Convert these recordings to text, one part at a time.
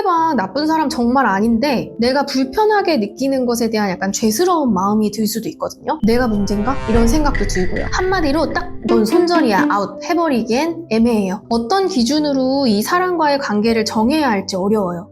상대방 나쁜 사람 정말 아닌데 내가 불편하게 느끼는 것에 대한 약간 죄스러운 마음이 들 수도 있거든요. 내가 문제인가? 이런 생각도 들고요. 한마디로 딱 넌 손절이야, 아웃 해버리기엔 애매해요. 어떤 기준으로 이 사람과의 관계를 정해야 할지 어려워요.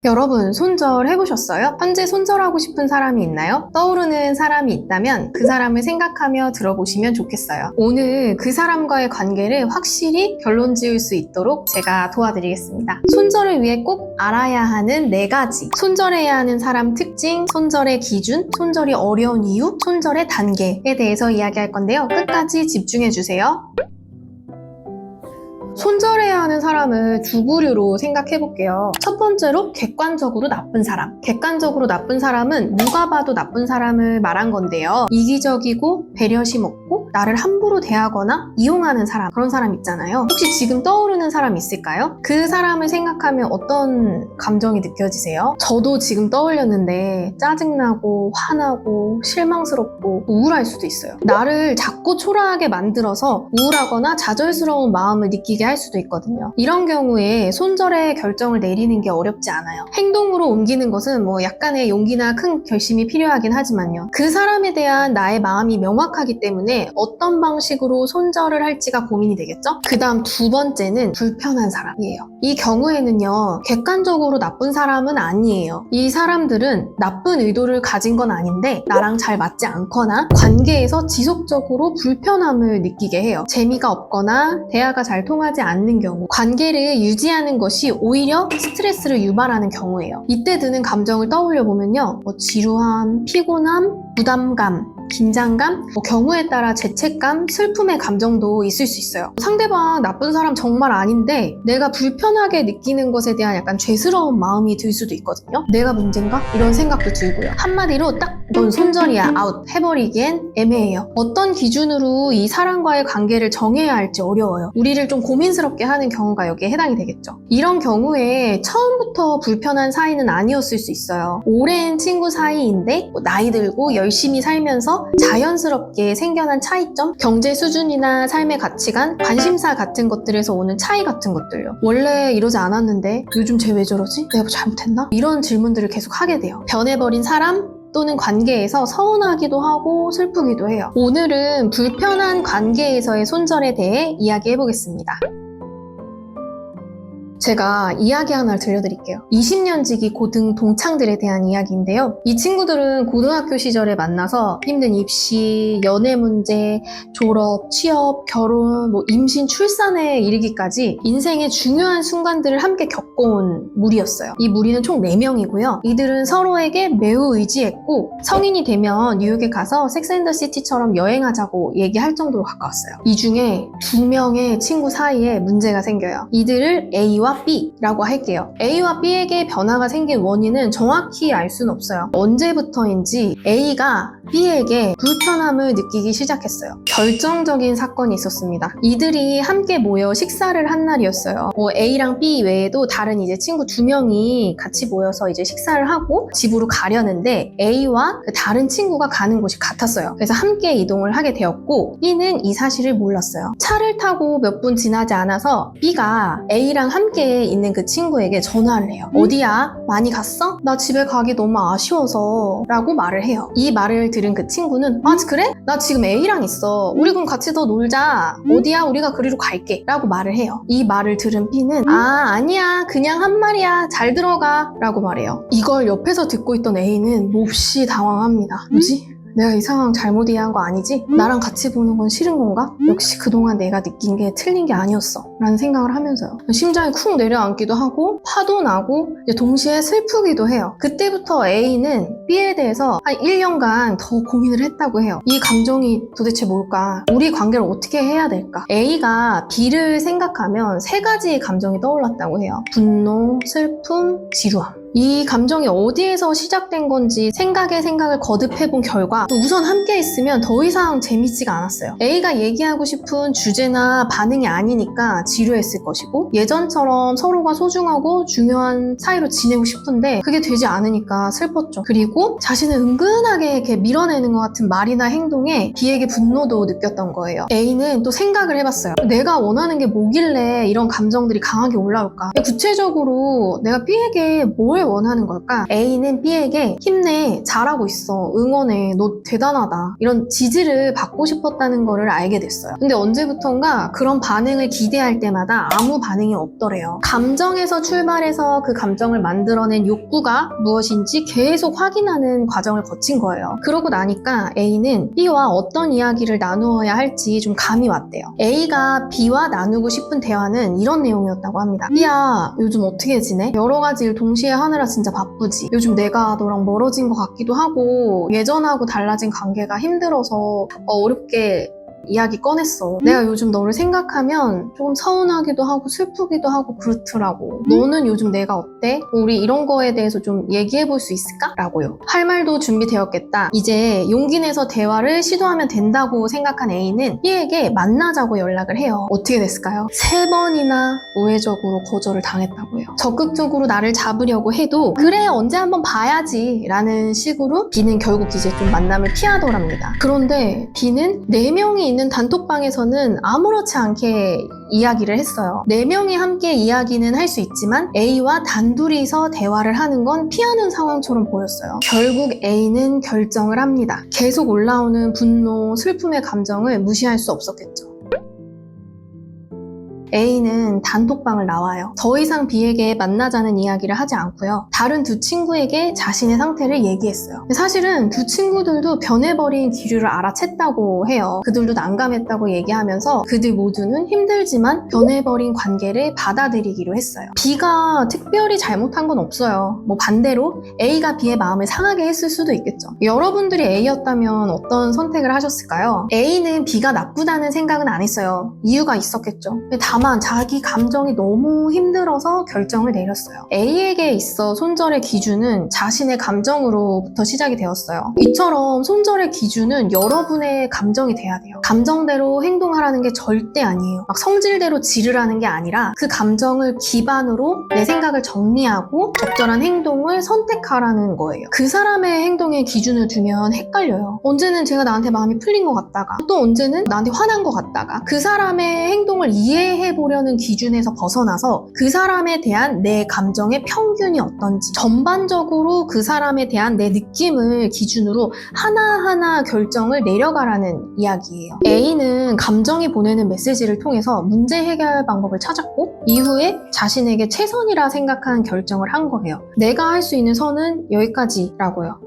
여러분, 손절 해보셨어요? 현재 손절하고 싶은 사람이 있나요? 떠오르는 사람이 있다면 그 사람을 생각하며 들어보시면 좋겠어요. 오늘 그 사람과의 관계를 확실히 결론 지을 수 있도록 제가 도와드리겠습니다. 손절을 위해 꼭 알아야 하는 4가지. 손절해야 하는 사람 특징, 손절의 기준, 손절이 어려운 이유, 손절의 단계에 대해서 이야기할 건데요. 끝까지 집중해주세요. 손절해야 하는 사람을 두 부류로 생각해 볼게요. 첫 번째로 객관적으로 나쁜 사람. 객관적으로 나쁜 사람은 누가 봐도 나쁜 사람을 말한 건데요. 이기적이고 배려심 없고 나를 함부로 대하거나 이용하는 사람, 그런 사람 있잖아요. 혹시 지금 떠오르는 사람 있을까요? 그 사람을 생각하면 어떤 감정이 느껴지세요? 저도 지금 떠올렸는데 짜증나고 화나고 실망스럽고 우울할 수도 있어요. 나를 자꾸 초라하게 만들어서 우울하거나 좌절스러운 마음을 느끼게 할 수도 있거든요. 이런 경우에 손절의 결정을 내리는 게 어렵지 않아요. 행동으로 옮기는 것은 뭐 약간의 용기나 큰 결심이 필요하긴 하지만요. 그 사람에 대한 나의 마음이 명확하기 때문에 어떤 방식으로 손절을 할지가 고민이 되겠죠? 그 다음 두 번째는 불편한 사람이에요. 이 경우에는요, 객관적으로 나쁜 사람은 아니에요. 이 사람들은 나쁜 의도를 가진 건 아닌데 나랑 잘 맞지 않거나 관계에서 지속적으로 불편함을 느끼게 해요. 재미가 없거나 대화가 잘 통하지 않는 경우, 관계를 유지하는 것이 오히려 스트레스를 유발하는 경우예요. 이때 드는 감정을 떠올려 보면요, 지루함, 피곤함, 부담감, 긴장감, 경우에 따라 죄책감, 슬픔의 감정도 있을 수 있어요. 상대방 나쁜 사람 정말 아닌데 내가 불편하게 느끼는 것에 대한 약간 죄스러운 마음이 들 수도 있거든요. 내가 문제인가? 이런 생각도 들고요. 한마디로 딱 넌 손절이야, 아웃 해버리기엔 애매해요. 어떤 기준으로 이 사람과의 관계를 정해야 할지 어려워요. 우리를 좀 고민스럽게 하는 경우가 여기에 해당이 되겠죠. 이런 경우에 처음부터 불편한 사이는 아니었을 수 있어요. 오랜 친구 사이인데 나이 들고 열심히 살면서 자연스럽게 생겨난 차이점, 경제 수준이나 삶의 가치관, 관심사 같은 것들에서 오는 차이 같은 것들요. 원래 이러지 않았는데 요즘 쟤 왜 저러지? 내가 뭐 잘못했나? 이런 질문들을 계속 하게 돼요. 변해버린 사람 또는 관계에서 서운하기도 하고 슬프기도 해요. 오늘은 불편한 관계에서의 손절에 대해 이야기해 보겠습니다. 제가 이야기 하나를 들려드릴게요. 20년 지기 고등 동창들에 대한 이야기인데요. 이 친구들은 고등학교 시절에 만나서 힘든 입시, 연애 문제, 졸업, 취업, 결혼, 임신, 출산에 이르기까지 인생의 중요한 순간들을 함께 겪어온 무리였어요. 이 무리는 총 4명이고요. 이들은 서로에게 매우 의지했고 성인이 되면 뉴욕에 가서 섹스앤더시티처럼 여행하자고 얘기할 정도로 가까웠어요. 이 중에 2명의 친구 사이에 문제가 생겨요. 이들을 A와 B라고 할게요. A와 B에게 변화가 생긴 원인은 정확히 알 수는 없어요. 언제부터인지 A가 B에게 불편함을 느끼기 시작했어요. 결정적인 사건이 있었습니다. 이들이 함께 모여 식사를 한 날이었어요. A랑 B 외에도 다른 이제 친구 2명이 같이 모여서 이제 식사를 하고 집으로 가려는데 A와 그 다른 친구가 가는 곳이 같았어요. 그래서 함께 이동을 하게 되었고 B는 이 사실을 몰랐어요. 차를 타고 몇 분 지나지 않아서 B가 A랑 함께 있는 그 친구에게 전화를 해요. 어디야? 많이 갔어? 나 집에 가기 너무 아쉬워서 라고 말을 해요. 이 말을 들은 그 친구는 아 그래? 나 지금 A랑 있어. 우리 그럼 같이 더 놀자. 어디야? 우리가 그리로 갈게 라고 말을 해요. 이 말을 들은 B는 아니야 그냥 한 말이야 잘 들어가 라고 말해요. 이걸 옆에서 듣고 있던 A는 몹시 당황합니다. 뭐지? 내가 이 상황 잘못 이해한 거 아니지? 나랑 같이 보는 건 싫은 건가? 역시 그동안 내가 느낀 게 틀린 게 아니었어 라는 생각을 하면서요. 심장이 쿵 내려앉기도 하고 화도 나고 이제 동시에 슬프기도 해요. 그때부터 A는 B에 대해서 한 1년간 더 고민을 했다고 해요. 이 감정이 도대체 뭘까? 우리 관계를 어떻게 해야 될까? A가 B를 생각하면 3가지의 감정이 떠올랐다고 해요. 분노, 슬픔, 지루함. 이 감정이 어디에서 시작된 건지 생각을 거듭해본 결과 우선 함께 있으면 더 이상 재밌지가 않았어요. A가 얘기하고 싶은 주제나 반응이 아니니까 지루했을 것이고 예전처럼 서로가 소중하고 중요한 사이로 지내고 싶은데 그게 되지 않으니까 슬펐죠. 그리고 자신을 은근하게 이렇게 밀어내는 것 같은 말이나 행동에 B에게 분노도 느꼈던 거예요. A는 또 생각을 해봤어요. 내가 원하는 게 뭐길래 이런 감정들이 강하게 올라올까? 구체적으로 내가 B에게 뭘 원하는 걸까? A는 B에게 힘내, 잘하고 있어, 응원해, 너 대단하다 이런 지지를 받고 싶었다는 거를 알게 됐어요. 근데 언제부턴가 그런 반응을 기대할 때마다 아무 반응이 없더래요. 감정에서 출발해서 그 감정을 만들어낸 욕구가 무엇인지 계속 확인하는 과정을 거친 거예요. 그러고 나니까 A는 B와 어떤 이야기를 나누어야 할지 좀 감이 왔대요. A가 B와 나누고 싶은 대화는 이런 내용이었다고 합니다. B야, 요즘 어떻게 지내? 여러 가지 일 동시에 하느라 진짜 바쁘지? 요즘 내가 너랑 멀어진 것 같기도 하고 예전하고 달라진 관계가 힘들어서 어렵게 이야기 꺼냈어. 내가 요즘 너를 생각하면 조금 서운하기도 하고 슬프기도 하고 그렇더라고. 너는 요즘 내가 어때? 우리 이런 거에 대해서 좀 얘기해볼 수 있을까? 라고요. 할 말도 준비되었겠다. 이제 용기 내서 대화를 시도하면 된다고 생각한 A는 B에게 만나자고 연락을 해요. 어떻게 됐을까요? 3번이나 우회적으로 거절을 당했다고요. 적극적으로 나를 잡으려고 해도 그래 언제 한번 봐야지 라는 식으로 B는 결국 이제 좀 만남을 피하더랍니다. 그런데 B는 4명이 있는 단톡방에서는 아무렇지 않게 이야기를 했어요. 4명이 함께 이야기는 할 수 있지만 A와 단둘이서 대화를 하는 건 피하는 상황처럼 보였어요. 결국 A는 결정을 합니다. 계속 올라오는 분노, 슬픔의 감정을 무시할 수 없었겠죠. A는 단톡방을 나와요. 더 이상 B에게 만나자는 이야기를 하지 않고요. 다른 두 친구에게 자신의 상태를 얘기했어요. 사실은 두 친구들도 변해버린 기류를 알아챘다고 해요. 그들도 난감했다고 얘기하면서 그들 모두는 힘들지만 변해버린 관계를 받아들이기로 했어요. B가 특별히 잘못한 건 없어요. 반대로 A가 B의 마음을 상하게 했을 수도 있겠죠. 여러분들이 A였다면 어떤 선택을 하셨을까요? A는 B가 나쁘다는 생각은 안 했어요. 이유가 있었겠죠. 다만 자기 감정이 너무 힘들어서 결정을 내렸어요. A에게 있어 손절의 기준은 자신의 감정으로부터 시작이 되었어요. 이처럼 손절의 기준은 여러분의 감정이 돼야 돼요. 감정대로 행동하라는 게 절대 아니에요. 막 성질대로 지르라는 게 아니라 그 감정을 기반으로 내 생각을 정리하고 적절한 행동을 선택하라는 거예요. 그 사람의 행동에 기준을 두면 헷갈려요. 언제는 제가 나한테 마음이 풀린 것 같다가 또 언제는 나한테 화난 것 같다가 그 사람의 행동을 이해해보려는 기준에서 벗어나서 그 사람에 대한 내 감정의 평균이 어떤지 전반적으로 그 사람에 대한 내 느낌을 기준으로 하나하나 결정을 내려가라는 이야기예요. A는 감정이 보내는 메시지를 통해서 문제 해결 방법을 찾았고 이후에 자신에게 최선이라 생각하는 결정을 한 거예요. 내가 할 수 있는 선은 여기까지라고요.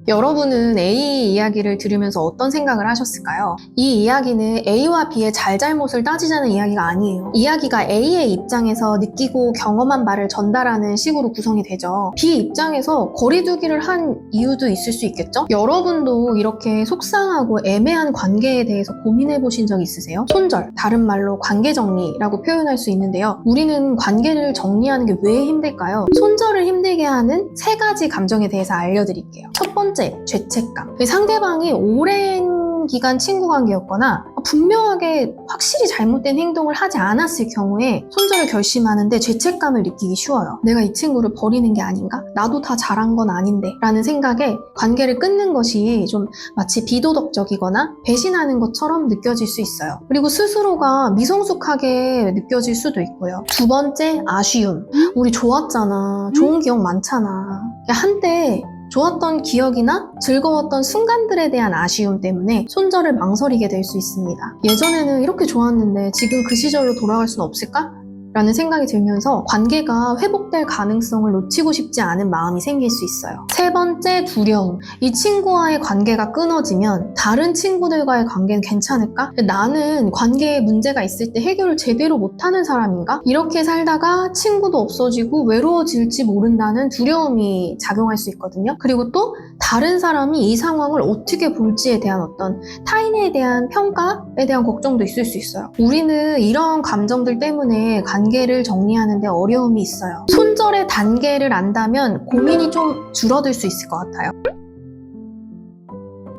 여러분은 A 이야기를 들으면서 어떤 생각을 하셨을까요? 이 이야기는 A와 B의 잘잘못을 따지자는 이야기가 아니에요. 이야기가 A의 입장에서 느끼고 경험한 바를 전달하는 식으로 구성이 되죠. B 입장에서 거리두기를 한 이유도 있을 수 있겠죠? 여러분도 이렇게 속상하고 애매한 관계에 대해서 고민해 보신 적 있으세요? 손절, 다른 말로 관계 정리라고 표현할 수 있는데요. 우리는 관계를 정리하는 게 왜 힘들까요? 손절을 힘들게 하는 3가지 감정에 대해서 알려드릴게요. 첫 번째, 죄책감. 상대방이 오랜 기간 친구 관계였거나 분명하게 확실히 잘못된 행동을 하지 않았을 경우에 손절을 결심하는데 죄책감을 느끼기 쉬워요. 내가 이 친구를 버리는 게 아닌가? 나도 다 잘한 건 아닌데 라는 생각에 관계를 끊는 것이 좀 마치 비도덕적이거나 배신하는 것처럼 느껴질 수 있어요. 그리고 스스로가 미성숙하게 느껴질 수도 있고요. 두 번째, 아쉬움. 우리 좋았잖아. 좋은 기억 많잖아. 한때 좋았던 기억이나 즐거웠던 순간들에 대한 아쉬움 때문에 손절을 망설이게 될 수 있습니다. 예전에는 이렇게 좋았는데 지금 그 시절로 돌아갈 수는 없을까? 라는 생각이 들면서 관계가 회복될 가능성을 놓치고 싶지 않은 마음이 생길 수 있어요. 세 번째, 두려움. 이 친구와의 관계가 끊어지면 다른 친구들과의 관계는 괜찮을까? 나는 관계에 문제가 있을 때 해결을 제대로 못하는 사람인가? 이렇게 살다가 친구도 없어지고 외로워질지 모른다는 두려움이 작용할 수 있거든요. 그리고 또 다른 사람이 이 상황을 어떻게 볼지에 대한 어떤 타인에 대한 평가에 대한 걱정도 있을 수 있어요. 우리는 이런 감정들 때문에 관계에 관계를 정리하는 데 어려움이 있어요. 손절의 단계를 안다면 고민이 좀 줄어들 수 있을 것 같아요.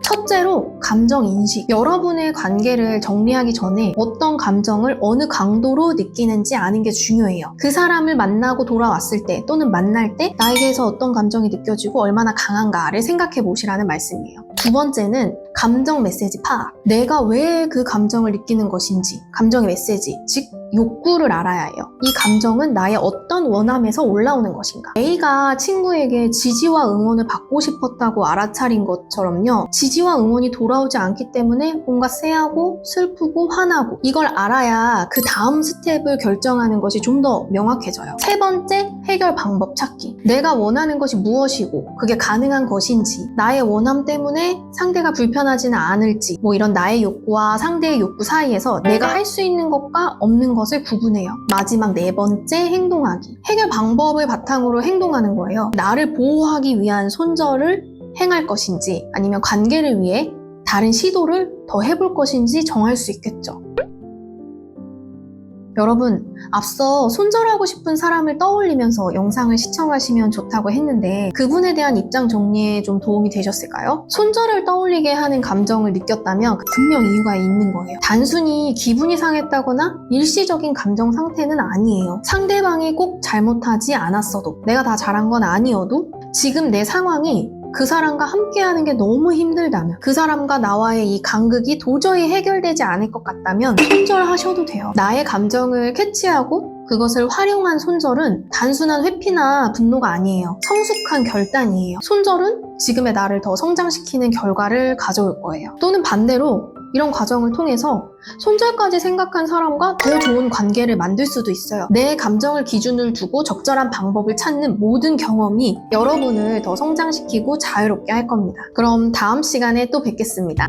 첫째로 감정인식. 여러분의 관계를 정리하기 전에 어떤 감정을 어느 강도로 느끼는지 아는 게 중요해요. 그 사람을 만나고 돌아왔을 때 또는 만날 때 나에게서 어떤 감정이 느껴지고 얼마나 강한가를 생각해 보시라는 말씀이에요. 두 번째는 감정 메시지 파악. 내가 왜 그 감정을 느끼는 것인지, 감정의 메시지, 즉 욕구를 알아야 해요. 이 감정은 나의 어떤 원함에서 올라오는 것인가. A가 친구에게 지지와 응원을 받고 싶었다고 알아차린 것처럼요. 지지와 응원이 돌아오지 않기 때문에 뭔가 쎄하고 슬프고 화나고, 이걸 알아야 그 다음 스텝을 결정하는 것이 좀 더 명확해져요. 세 번째, 해결 방법 찾기. 내가 원하는 것이 무엇이고 그게 가능한 것인지, 나의 원함 때문에 상대가 불편하지는 않을지, 이런 나의 욕구와 상대의 욕구 사이에서 내가 할 수 있는 것과 없는 것을 구분해요. 마지막 네 번째, 행동하기. 해결 방법을 바탕으로 행동하는 거예요. 나를 보호하기 위한 손절을 행할 것인지 아니면 관계를 위해 다른 시도를 더 해볼 것인지 정할 수 있겠죠. 여러분, 앞서 손절하고 싶은 사람을 떠올리면서 영상을 시청하시면 좋다고 했는데 그분에 대한 입장 정리에 좀 도움이 되셨을까요? 손절을 떠올리게 하는 감정을 느꼈다면 분명 이유가 있는 거예요. 단순히 기분이 상했다거나 일시적인 감정 상태는 아니에요. 상대방이 꼭 잘못하지 않았어도, 내가 다 잘한 건 아니어도 지금 내 상황이 그 사람과 함께하는 게 너무 힘들다면, 그 사람과 나와의 이 간극이 도저히 해결되지 않을 것 같다면 손절하셔도 돼요. 나의 감정을 캐치하고 그것을 활용한 손절은 단순한 회피나 분노가 아니에요. 성숙한 결단이에요. 손절은 지금의 나를 더 성장시키는 결과를 가져올 거예요. 또는 반대로 이런 과정을 통해서 손절까지 생각한 사람과 더 좋은 관계를 만들 수도 있어요. 내 감정을 기준을 두고 적절한 방법을 찾는 모든 경험이 여러분을 더 성장시키고 자유롭게 할 겁니다. 그럼 다음 시간에 또 뵙겠습니다.